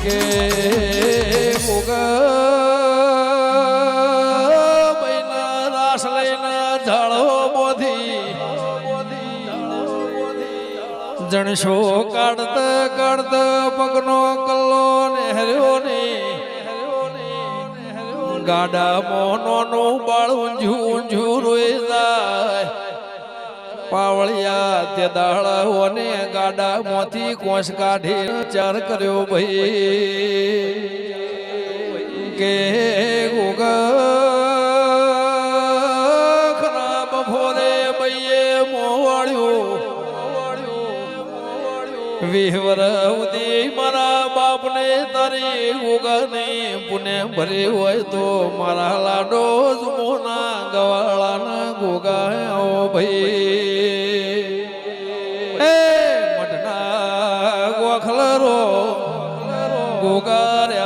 કે બૈના રાસ લઈને ઝાડો બોધી જણશો કાઢત પગનો કલ્લો નેહર્યો ને ગાડા મોનોનું બાળ ઊંઝું રોઈ જાય પાવળિયા તે દાળાઓને ગાડા મોથી કોસ કાઢી ચાર કર્યો ભાઈ કે ખરાબ ભોરે બઈએ મોવાળ્યું વિહવર ઉદી મારા બાપને તારી ઉગાને પુને ભરે હોય તો મારા લાડો જુમોના ગવાળાના ગોગાઓ ભાઈ એ મઢના ગોખલરો ગોગાર્યા